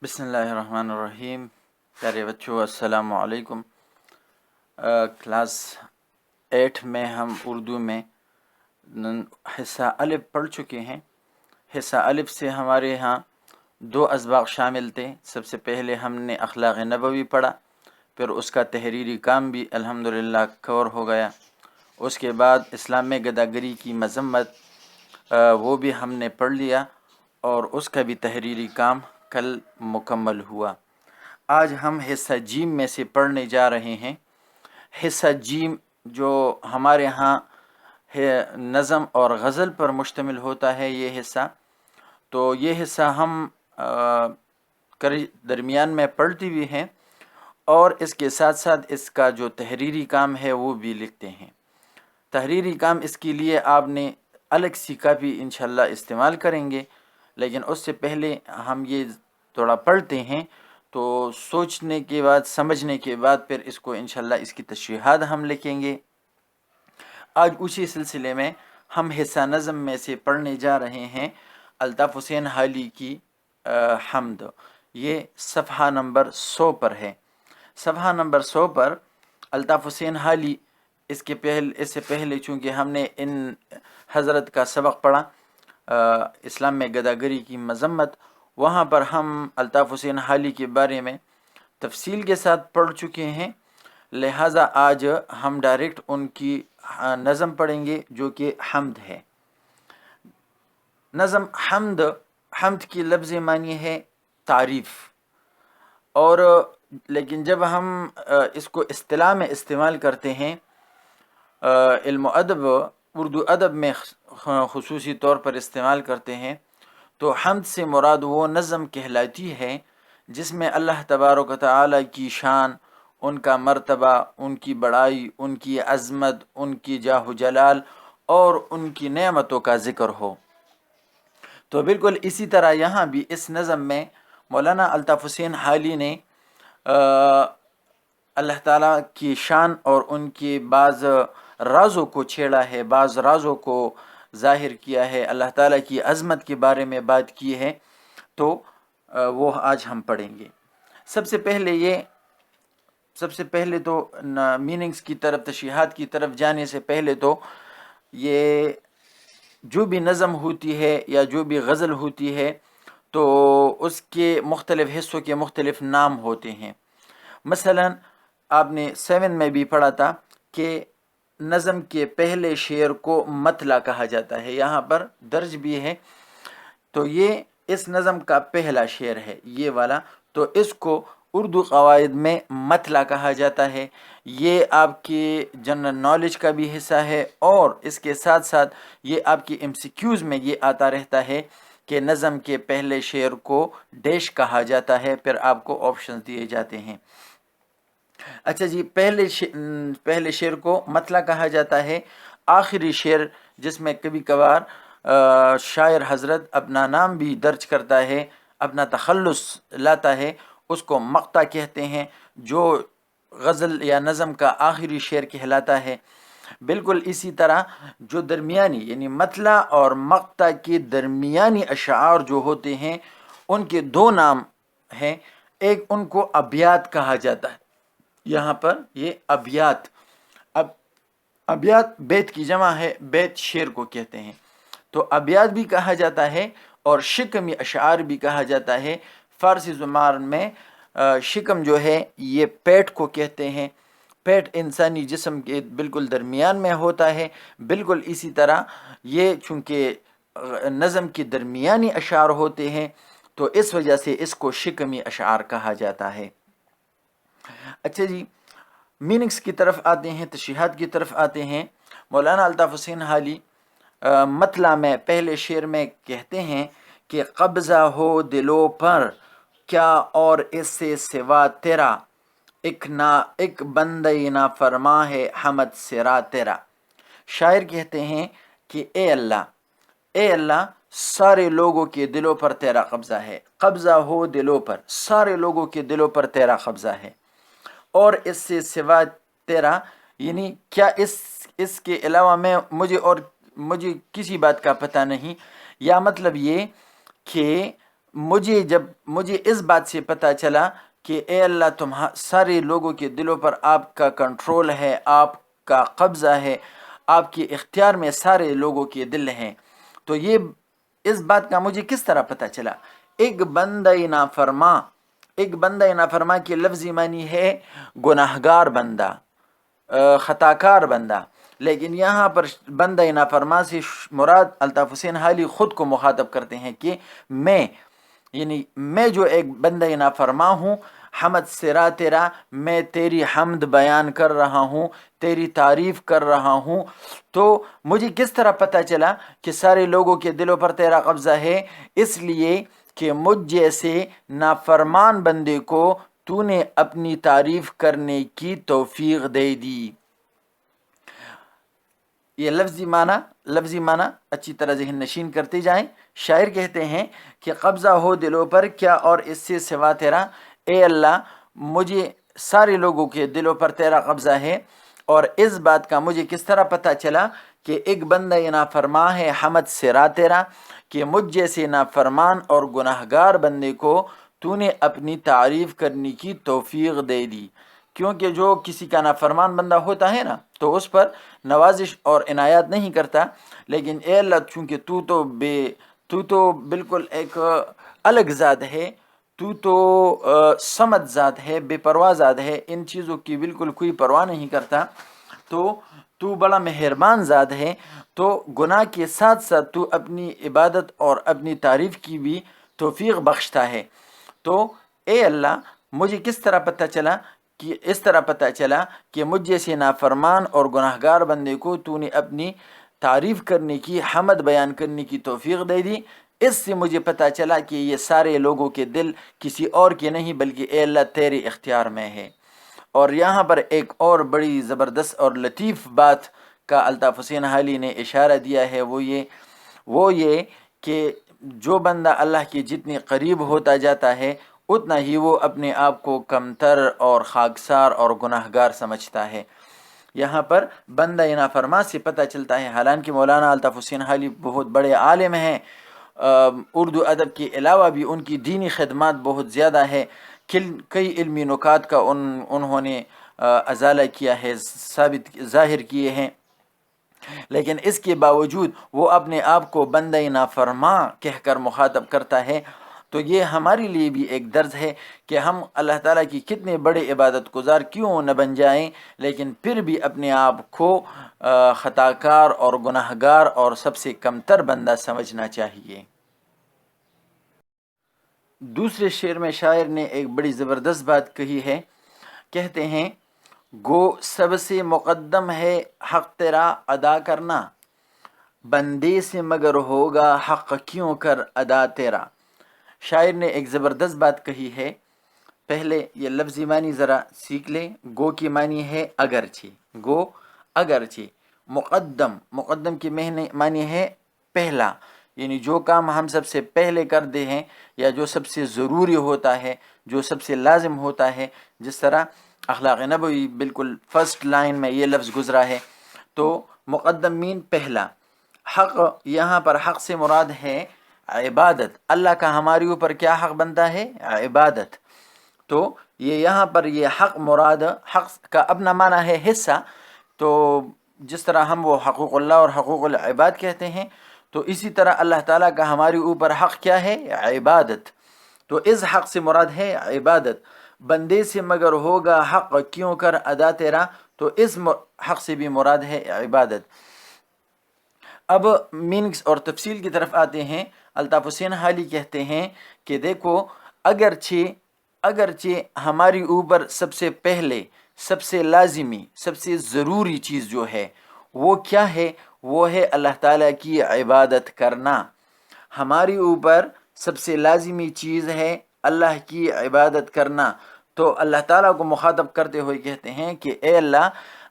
بسم اللہ الرحمن الرحیم۔ پیارے بچوں السلام علیکم۔ کلاس 8 میں ہم اردو میں حصہ الف پڑھ چکے ہیں۔ حصہ الف سے ہمارے ہاں 2 اسباق شامل تھے۔ سب سے پہلے ہم نے اخلاق نبوی پڑھا، پھر اس کا تحریری کام بھی الحمدللہ کور ہو گیا۔ اس کے بعد اسلام میں گداگری کی مذمت وہ بھی ہم نے پڑھ لیا اور اس کا بھی تحریری کام کل مکمل ہوا۔ آج ہم حصہ جیم میں سے پڑھنے جا رہے ہیں۔ حصہ جیم جو ہمارے ہاں نظم اور غزل پر مشتمل ہوتا ہے، یہ حصہ تو یہ حصہ ہم درمیان میں پڑھتی بھی ہیں اور اس کے ساتھ ساتھ اس کا جو تحریری کام ہے وہ بھی لکھتے ہیں۔ تحریری کام اس کے لیے آپ نے الگ سی کاپی انشاءاللہ استعمال کریں گے، لیکن اس سے پہلے ہم یہ تھوڑا پڑھتے ہیں تو سوچنے کے بعد سمجھنے کے بعد پھر اس کو انشاءاللہ اس کی تشریحات ہم لکھیں گے۔ آج اسی سلسلے میں ہم حصہ نظم میں سے پڑھنے جا رہے ہیں الطاف حسین حالی کی حمد۔ یہ صفحہ نمبر 100 پر ہے۔ صفحہ نمبر 100 پر الطاف حسین حالی، اس سے پہلے چونکہ ہم نے ان حضرت کا سبق پڑھا اسلام میں گداگری کی مذمت، وہاں پر ہم الطاف حسین حالی کے بارے میں تفصیل کے ساتھ پڑھ چکے ہیں، لہٰذا آج ہم ڈائریکٹ ان کی نظم پڑھیں گے جو کہ حمد ہے۔ نظم حمد کی لفظ معنی ہے تعریف، اور لیکن جب ہم اس کو اصطلاح میں استعمال کرتے ہیں علم و ادب، اردو ادب میں خصوصی طور پر استعمال کرتے ہیں، تو حمد سے مراد وہ نظم کہلاتی ہے جس میں اللہ تبارک و تعالی کی شان، ان کا مرتبہ، ان کی بڑائی، ان کی عظمت، ان کی جاہ و جلال اور ان کی نعمتوں کا ذکر ہو۔ تو بالکل اسی طرح یہاں بھی اس نظم میں مولانا الطاف حسین حالی نے اللہ تعالیٰ کی شان اور ان کی بعض رازوں کو چھیڑا ہے، بعض رازوں کو ظاہر کیا ہے، اللہ تعالیٰ کی عظمت کے بارے میں بات کی ہے، تو وہ آج ہم پڑھیں گے۔ سب سے پہلے تو میننگز کی طرف، تشریحات کی طرف جانے سے پہلے تو یہ جو بھی نظم ہوتی ہے یا جو بھی غزل ہوتی ہے تو اس کے مختلف حصوں کے مختلف نام ہوتے ہیں۔ مثلا آپ نے 7 میں بھی پڑھا تھا کہ نظم کے پہلے شعر کو مطلع کہا جاتا ہے، یہاں پر درج بھی ہے، تو یہ اس نظم کا پہلا شعر ہے یہ والا، تو اس کو اردو قواعد میں مطلع کہا جاتا ہے۔ یہ آپ کی جنرل نالج کا بھی حصہ ہے اور اس کے ساتھ ساتھ یہ آپ کی MCQs میں یہ آتا رہتا ہے کہ نظم کے پہلے شعر کو ڈیش کہا جاتا ہے، پھر آپ کو آپشنز دیے جاتے ہیں۔ اچھا جی، پہلے شعر کو مطلع کہا جاتا ہے۔ آخری شعر جس میں کبھی کبھار شاعر حضرت اپنا نام بھی درج کرتا ہے، اپنا تخلص لاتا ہے، اس کو مقطع کہتے ہیں، جو غزل یا نظم کا آخری شعر کہلاتا ہے۔ بالکل اسی طرح جو درمیانی یعنی مطلع اور مقطع کے درمیانی اشعار جو ہوتے ہیں ان کے 2 نام ہیں، ایک ان کو ابیات کہا جاتا ہے، یہاں پر یہ ابیات، ابیات بیت کی جمع ہے، بیت شعر کو کہتے ہیں، تو ابیات بھی کہا جاتا ہے اور شکمی اشعار بھی کہا جاتا ہے۔ فارسی زبان میں شکم جو ہے یہ پیٹ کو کہتے ہیں، پیٹ انسانی جسم کے بالکل درمیان میں ہوتا ہے، بالکل اسی طرح یہ چونکہ نظم کے درمیانی اشعار ہوتے ہیں تو اس وجہ سے اس کو شکمی اشعار کہا جاتا ہے۔ اچھا جی، میننگز کی طرف آتے ہیں، تشریحات کی طرف آتے ہیں۔ مولانا الطاف حسین حالی مطلع میں پہلے شعر میں کہتے ہیں کہ قبضہ ہو دلوں پر کیا اور اس سے سوا تیرا، ایک بندہ نا فرما ہے حمد سرا تیرا۔ شاعر کہتے ہیں کہ اے اللہ سارے لوگوں کے دلوں پر تیرا قبضہ ہے، قبضہ ہو دلوں پر، سارے لوگوں کے دلوں پر تیرا قبضہ ہے، اور اس سے سوا تیرا یعنی کیا اس کے علاوہ مجھے کسی بات کا پتہ نہیں، یا مطلب یہ کہ جب مجھے اس بات سے پتہ چلا کہ اے اللہ تم سارے لوگوں کے دلوں پر آپ کا کنٹرول ہے، آپ کا قبضہ ہے، آپ کے اختیار میں سارے لوگوں کے دل ہیں، تو اس بات کا مجھے کس طرح پتہ چلا؟ ایک بندہ نافرما کے لفظی معنی ہے گناہگار بندہ، خطاکار بندہ، لیکن یہاں پر بندہ نافرما سے مراد الطاف حسین حالی خود کو مخاطب کرتے ہیں کہ میں جو ایک بندہ نافرما ہوں، حمد سرا تیرا، میں تیری حمد بیان کر رہا ہوں، تیری تعریف کر رہا ہوں، تو مجھے کس طرح پتہ چلا کہ سارے لوگوں کے دلوں پر تیرا قبضہ ہے؟ اس لیے کہ مجھ جیسے نافرمان بندے کو تو نے اپنی تعریف کرنے کی توفیق دے دی۔ یہ لفظی معنی اچھی طرح ذہن نشین کرتے جائیں۔ شاعر کہتے ہیں کہ قبضہ ہو دلوں پر کیا اور اس سے سوا تیرا، اے اللہ مجھے سارے لوگوں کے دلوں پر تیرا قبضہ ہے، اور اس بات کا مجھے کس طرح پتہ چلا کہ ایک بندہ نافرما ہے حمد سرا تیرا، کہ مجھ جیسے نافرمان اور گناہگار بندے کو تو نے اپنی تعریف کرنے کی توفیق دے دی۔ کیونکہ جو کسی کا نافرمان بندہ ہوتا ہے نا تو اس پر نوازش اور عنایات نہیں کرتا، لیکن اے اللہ چونکہ تو تو بالکل ایک الگ ذات ہے، تو صمد ذات ہے، بے پرواہ ذات ہے، ان چیزوں کی بالکل کوئی پرواہ نہیں کرتا، تو بڑا مہربان ذات ہے، تو گناہ کے ساتھ ساتھ تو اپنی عبادت اور اپنی تعریف کی بھی توفیق بخشتا ہے۔ تو اے اللہ مجھے کس طرح پتہ چلا کہ اس طرح پتہ چلا کہ مجھ جیسے نافرمان اور گناہگار بندے کو تو نے اپنی تعریف کرنے کی، حمد بیان کرنے کی توفیق دے دی۔ اس سے مجھے پتہ چلا کہ یہ سارے لوگوں کے دل کسی اور کے نہیں بلکہ اے اللہ تیرے اختیار میں ہے۔ اور یہاں پر ایک اور بڑی زبردست اور لطیف بات کا الطاف حسین حالی نے اشارہ دیا ہے، وہ یہ کہ جو بندہ اللہ کے جتنے قریب ہوتا جاتا ہے اتنا ہی وہ اپنے آپ کو کمتر اور خاکسار اور گناہگار سمجھتا ہے۔ یہاں پر بندہ نافرما سے پتہ چلتا ہے، حالانکہ مولانا الطاف حسین حالی بہت بڑے عالم ہیں، اردو ادب کے علاوہ بھی ان کی دینی خدمات بہت زیادہ ہے، کئی علمی نکات کا انہوں نے ازالہ کیا ہے، ظاہر کیے ہیں، لیکن اس کے باوجود وہ اپنے آپ کو بندہ نافرما کہہ کر مخاطب کرتا ہے۔ تو یہ ہمارے لیے بھی ایک درس ہے کہ ہم اللہ تعالیٰ کی کتنے بڑے عبادت گزار کیوں نہ بن جائیں، لیکن پھر بھی اپنے آپ کو خطاکار اور گناہگار اور سب سے کمتر بندہ سمجھنا چاہیے۔ دوسرے شعر میں شاعر نے ایک بڑی زبردست بات کہی ہے، کہتے ہیں گو سب سے مقدم ہے حق تیرا ادا کرنا، بندے سے مگر ہوگا حق کیوں کر ادا تیرا۔ شاعر نے ایک زبردست بات کہی ہے، پہلے یہ لفظی معنی ذرا سیکھ لیں۔ گو کی معنی ہے اگرچہ، گو اگرچہ، مقدم کی معنی ہے پہلا، یعنی جو کام ہم سب سے پہلے کرتے ہیں یا جو سب سے ضروری ہوتا ہے، جو سب سے لازم ہوتا ہے، جس طرح اخلاق نبوی بالکل فرسٹ لائن میں یہ لفظ گزرا ہے، تو مقدم مین پہلا۔ حق، یہاں پر حق سے مراد ہے عبادت، اللہ کا ہمارے اوپر کیا حق بنتا ہے؟ عبادت۔ تو یہاں پر یہ حق مراد، حق کا اپنا معنی ہے حصہ، تو جس طرح ہم وہ حقوق اللہ اور حقوق العباد کہتے ہیں، تو اسی طرح اللہ تعالیٰ کا ہمارے اوپر حق کیا ہے؟ عبادت۔ تو اس حق سے مراد ہے عبادت، بندے سے مگر ہوگا حق کیوں کر ادا تیرا، تو اس حق سے بھی مراد ہے عبادت۔ اب میننگس اور تفصیل کی طرف آتے ہیں۔ الطاف حسین حالی کہتے ہیں کہ دیکھو اگرچہ ہماری اوپر سب سے پہلے، سب سے لازمی، سب سے ضروری چیز جو ہے وہ کیا ہے؟ وہ ہے اللہ تعالیٰ کی عبادت کرنا۔ ہماری اوپر سب سے لازمی چیز ہے اللہ کی عبادت کرنا۔ تو اللہ تعالیٰ کو مخاطب کرتے ہوئے کہتے ہیں کہ اے اللہ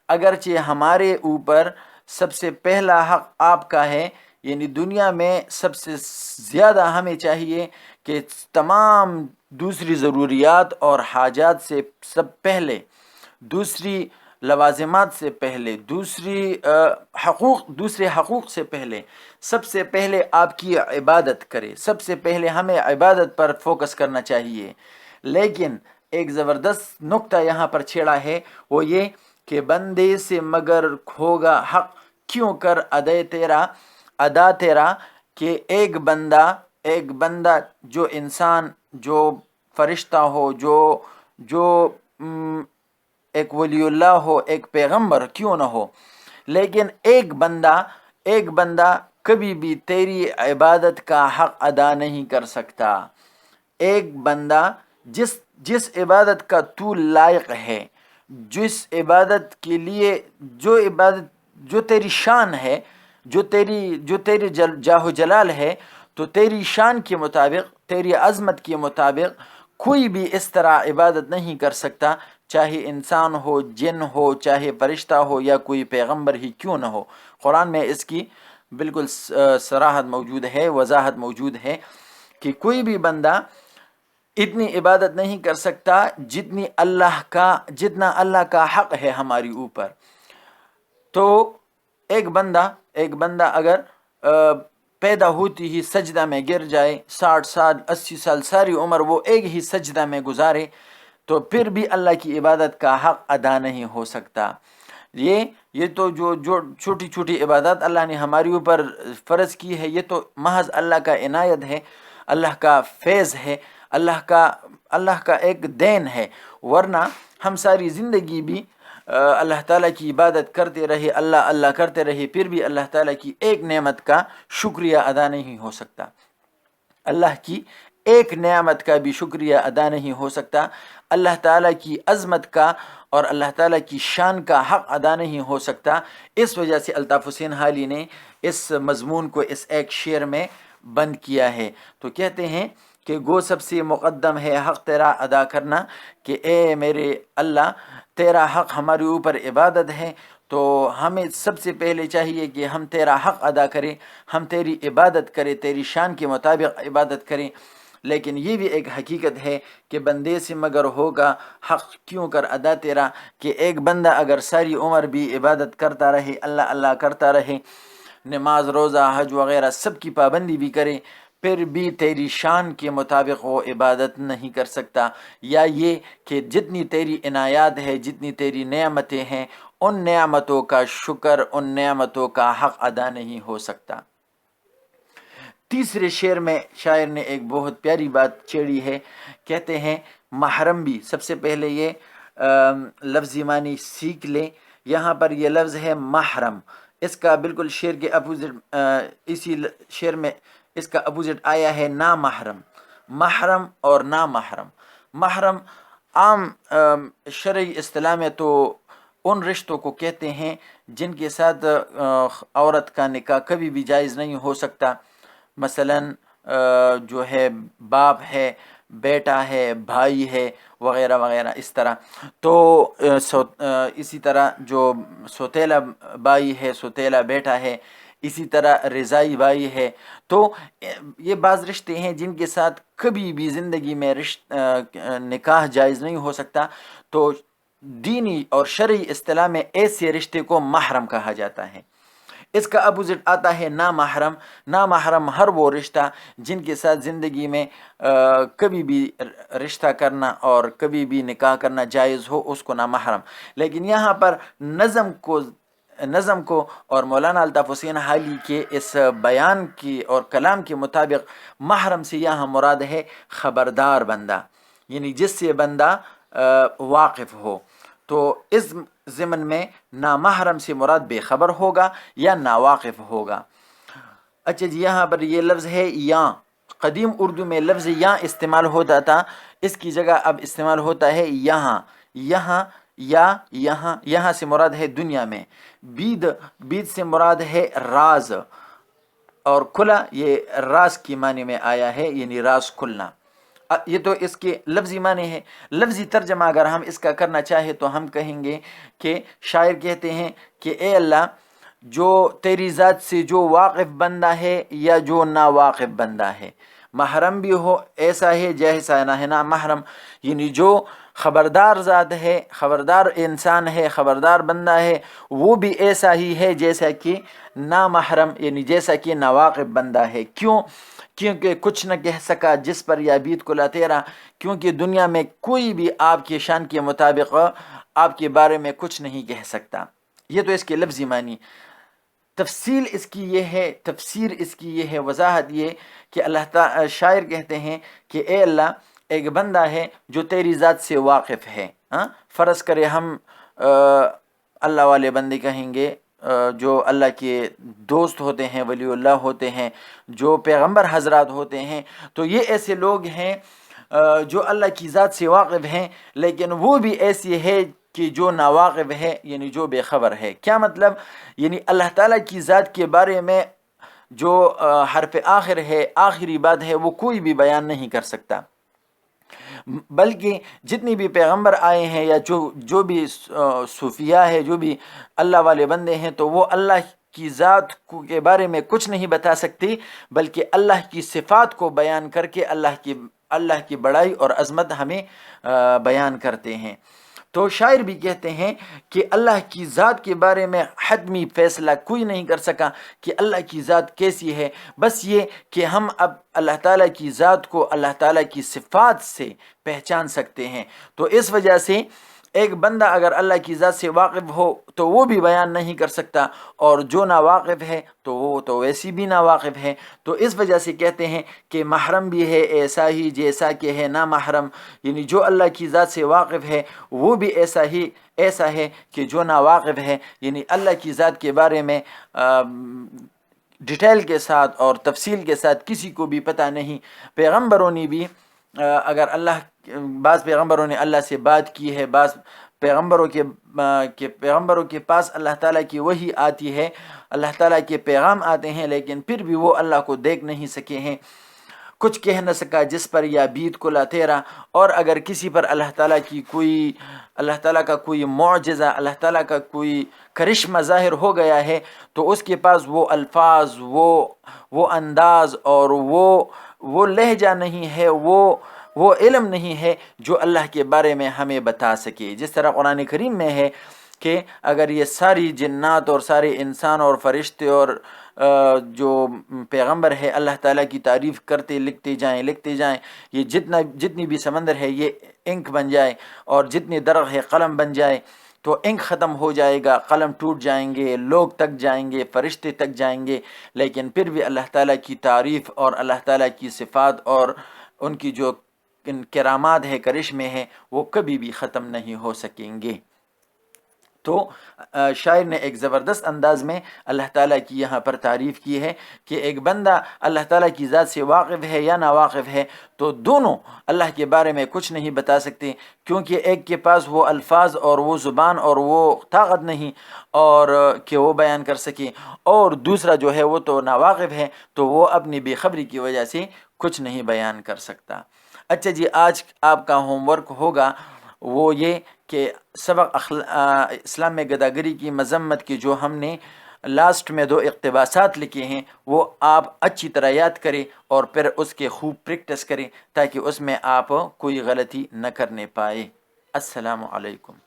اگرچہ ہمارے اوپر سب سے پہلا حق آپ کا ہے، یعنی دنیا میں سب سے زیادہ ہمیں چاہیے کہ تمام دوسری ضروریات اور حاجات سے سب پہلے، دوسری لوازمات سے پہلے، دوسرے حقوق سے پہلے، سب سے پہلے آپ کی عبادت کرے، سب سے پہلے ہمیں عبادت پر فوکس کرنا چاہیے۔ لیکن ایک زبردست نقطہ یہاں پر چھیڑا ہے، وہ یہ کہ بندے سے مگر ہوگا حق کیوں کر ادا تیرا، کہ ایک بندہ جو انسان، جو فرشتہ ہو، جو ایک ولی اللہ ہو، ایک پیغمبر کیوں نہ ہو، لیکن ایک بندہ کبھی بھی تیری عبادت کا حق ادا نہیں کر سکتا۔ ایک بندہ جس عبادت کا تو لائق ہے، جس عبادت کے لیے جو تیری شان ہے، جو تیری جاہ و جلال ہے، تو تیری شان کے مطابق، تیری عظمت کے مطابق کوئی بھی اس طرح عبادت نہیں کر سکتا، چاہے انسان ہو، جن ہو، چاہے فرشتہ ہو، یا کوئی پیغمبر ہی کیوں نہ ہو۔ قرآن میں اس کی بالکل صراحت موجود ہے، وضاحت موجود ہے کہ کوئی بھی بندہ اتنی عبادت نہیں کر سکتا جتنا اللہ کا حق ہے ہماری اوپر۔ تو ایک بندہ اگر پیدا ہوتی ہی سجدہ میں گر جائے، 60 سال 80 سال ساری عمر وہ ایک ہی سجدہ میں گزارے، تو پھر بھی اللہ کی عبادت کا حق ادا نہیں ہو سکتا۔ یہ تو جو چھوٹی چھوٹی عبادات اللہ نے ہماری اوپر فرض کی ہے، یہ تو محض اللہ کا عنایت ہے، اللہ کا فیض ہے، اللہ کا ایک دین ہے، ورنہ ہم ساری زندگی بھی اللہ تعالیٰ کی عبادت کرتے رہے، اللہ کرتے رہے، پھر بھی اللہ تعالیٰ کی ایک نعمت کا شکریہ ادا نہیں ہو سکتا، اللہ کی ایک نعمت کا بھی شکریہ ادا نہیں ہو سکتا، اللہ تعالیٰ کی عظمت کا اور اللہ تعالیٰ کی شان کا حق ادا نہیں ہو سکتا۔ اس وجہ سے الطاف حسین حالی نے اس مضمون کو اس ایک شعر میں بند کیا ہے۔ تو کہتے ہیں کہ گو سب سے مقدم ہے حق تیرا ادا کرنا، کہ اے میرے اللہ تیرا حق ہمارے اوپر عبادت ہے، تو ہمیں سب سے پہلے چاہیے کہ ہم تیرا حق ادا کریں، ہم تیری عبادت کریں، تیری شان کے مطابق عبادت کریں۔ لیکن یہ بھی ایک حقیقت ہے کہ بندے سے مگر ہوگا حق کیوں کر ادا تیرا، کہ ایک بندہ اگر ساری عمر بھی عبادت کرتا رہے، اللہ کرتا رہے، نماز روزہ حج وغیرہ سب کی پابندی بھی کرے، پھر بھی تیری شان کے مطابق وہ عبادت نہیں کر سکتا، یا یہ کہ جتنی تیری عنایات ہے، جتنی تیری نعمتیں ہیں، ان نعمتوں کا شکر، ان نعمتوں کا حق ادا نہیں ہو سکتا۔ تیسرے شعر میں شاعر نے ایک بہت پیاری بات چھیڑی ہے، کہتے ہیں محرم بھی، سب سے پہلے یہ لفظی معنی سیکھ لیں۔ یہاں پر یہ لفظ ہے محرم، اس کا بالکل شعر کے اپوزٹ، اسی شعر میں اس کا اپوزٹ آیا ہے نامحرم۔ محرم اور نامحرم، محرم عام شرعی اصطلاح میں تو ان رشتوں کو کہتے ہیں جن کے ساتھ عورت کا نکاح کبھی بھی جائز نہیں ہو سکتا، مثلا جو ہے باپ ہے، بیٹا ہے، بھائی ہے، وغیرہ وغیرہ اس طرح۔ تو اسی طرح جو سوتیلا بائی ہے، سوتیلا بیٹا ہے، اسی طرح رضائی بائی ہے۔ تو یہ بعض رشتے ہیں جن کے ساتھ کبھی بھی زندگی میں نکاح جائز نہیں ہو سکتا، تو دینی اور شرعی اصطلاح میں ایسے رشتے کو محرم کہا جاتا ہے۔ اس کا اپوزٹ آتا ہے نامحرم۔ نامحرم ہر وہ رشتہ جن کے ساتھ زندگی میں کبھی بھی رشتہ کرنا اور کبھی بھی نکاح کرنا جائز ہو، اس کو نامحرم۔ لیکن یہاں پر نظم کو اور مولانا الطاف حسین حالی کے اس بیان کی اور کلام کے مطابق محرم سے یہاں مراد ہے خبردار بندہ، یعنی جس سے بندہ واقف ہو۔ تو اس ضمن میں نامحرم سے مراد بے خبر ہوگا یا ناواقف ہوگا۔ اچھا جی، یہاں پر یہ لفظ ہے یاں، قدیم اردو میں لفظ یاں استعمال ہوتا تھا، اس کی جگہ اب استعمال ہوتا ہے یہاں۔ یہاں سے مراد ہے دنیا میں۔ بید سے مراد ہے راز، اور کھلا یہ راز کی معنی میں آیا ہے، یعنی راز کھلنا۔ یہ تو اس کے لفظی معنی ہے۔ لفظی ترجمہ اگر ہم اس کا کرنا چاہے تو ہم کہیں گے کہ شاعر کہتے ہیں کہ اے اللہ، جو تیری ذات سے جو واقف بندہ ہے یا جو نا واقف بندہ ہے، محرم بھی ہو ایسا ہے جیسا نہ ہے نا محرم، یعنی جو خبردار ذات ہے، خبردار انسان ہے، خبردار بندہ ہے، وہ بھی ایسا ہی ہے جیسا کہ نامحرم یعنی جیسا کہ ناواقف بندہ ہے۔ کیوں؟ کیونکہ کچھ نہ کہہ سکا جس پر یا بیت کو لا تیرا، کیونکہ دنیا میں کوئی بھی آپ کی شان کے مطابق آپ کے بارے میں کچھ نہیں کہہ سکتا۔ یہ تو اس کے لفظی معنی۔ تفصیل اس کی یہ ہے، تفسیر اس کی یہ ہے، وضاحت یہ کہ اللہ تعالی شاعر کہتے ہیں کہ اے اللہ ایک بندہ ہے جو تیری ذات سے واقف ہے۔ فرض کرے ہم اللہ والے بندے کہیں گے، جو اللہ کے دوست ہوتے ہیں، ولی اللہ ہوتے ہیں، جو پیغمبر حضرات ہوتے ہیں، تو یہ ایسے لوگ ہیں جو اللہ کی ذات سے واقف ہیں، لیکن وہ بھی ایسی ہے کہ جو ناواقف ہے، یعنی جو بے خبر ہے۔ کیا مطلب؟ یعنی اللہ تعالیٰ کی ذات کے بارے میں جو حرف آخر ہے، آخری بات ہے، وہ کوئی بھی بیان نہیں کر سکتا، بلکہ جتنی بھی پیغمبر آئے ہیں یا جو بھی صوفیاء ہے، جو بھی اللہ والے بندے ہیں، تو وہ اللہ کی ذات کے بارے میں کچھ نہیں بتا سکتی، بلکہ اللہ کی صفات کو بیان کر کے اللہ کی بڑائی اور عظمت ہمیں بیان کرتے ہیں۔ تو شاعر بھی کہتے ہیں کہ اللہ کی ذات کے بارے میں حتمی فیصلہ کوئی نہیں کر سکا کہ اللہ کی ذات کیسی ہے، بس یہ کہ ہم اب اللہ تعالیٰ کی ذات کو اللہ تعالیٰ کی صفات سے پہچان سکتے ہیں۔ تو اس وجہ سے ایک بندہ اگر اللہ کی ذات سے واقف ہو تو وہ بھی بیان نہیں کر سکتا، اور جو ناواقف ہے تو وہ تو ویسی بھی ناواقف ہے۔ تو اس وجہ سے کہتے ہیں کہ محرم بھی ہے ایسا ہی جیسا کہ ہے نامحرم، یعنی جو اللہ کی ذات سے واقف ہے وہ بھی ایسا ہے کہ جو ناواقف ہے، یعنی اللہ کی ذات کے بارے میں ڈیٹیل کے ساتھ اور تفصیل کے ساتھ کسی کو بھی پتہ نہیں۔ پیغمبروں نے بھی اگر بعض پیغمبروں نے اللہ سے بات کی ہے، بعض پیغمبروں کے پاس اللہ تعالیٰ کی وحی آتی ہے، اللہ تعالیٰ کے پیغام آتے ہیں، لیکن پھر بھی وہ اللہ کو دیکھ نہیں سکے ہیں۔ کچھ کہہ نہ سکا جس پر یا بیت کو لا تیرا۔ اور اگر کسی پر اللہ تعالیٰ کا کوئی معجزہ، اللہ تعالیٰ کا کوئی کرشمہ ظاہر ہو گیا ہے، تو اس کے پاس وہ الفاظ، وہ انداز اور وہ لہجہ نہیں ہے، وہ علم نہیں ہے جو اللہ کے بارے میں ہمیں بتا سکے۔ جس طرح قرآن کریم میں ہے کہ اگر یہ ساری جنات اور سارے انسان اور فرشتے اور جو پیغمبر ہے اللہ تعالیٰ کی تعریف کرتے لکھتے جائیں، یہ جتنی بھی سمندر ہے یہ انک بن جائے، اور جتنے درخت ہے قلم بن جائے، تو انک ختم ہو جائے گا، قلم ٹوٹ جائیں گے، لوگ تک جائیں گے، فرشتے تک جائیں گے، لیکن پھر بھی اللہ تعالیٰ کی تعریف اور اللہ تعالیٰ کی صفات اور ان کی جو کرامات ہے، کرشمے ہیں، وہ کبھی بھی ختم نہیں ہو سکیں گے۔ تو شاعر نے ایک زبردست انداز میں اللہ تعالیٰ کی یہاں پر تعریف کی ہے کہ ایک بندہ اللہ تعالیٰ کی ذات سے واقف ہے یا ناواقف ہے، تو دونوں اللہ کے بارے میں کچھ نہیں بتا سکتے، کیونکہ ایک کے پاس وہ الفاظ اور وہ زبان اور وہ طاقت نہیں اور کہ وہ بیان کر سکے، اور دوسرا جو ہے وہ تو ناواقف ہے، تو وہ اپنی بے خبری کی وجہ سے کچھ نہیں بیان کر سکتا۔ اچھا جی، آج آپ کا ہوم ورک ہوگا وہ یہ کہ سبق اسلام میں گداگری کی مذمت کی جو ہم نے لاسٹ میں 2 اقتباسات لکھے ہیں، وہ آپ اچھی طرح یاد کریں اور پھر اس کے خوب پریکٹس کریں تاکہ اس میں آپ کوئی غلطی نہ کرنے پائے۔ السلام علیکم۔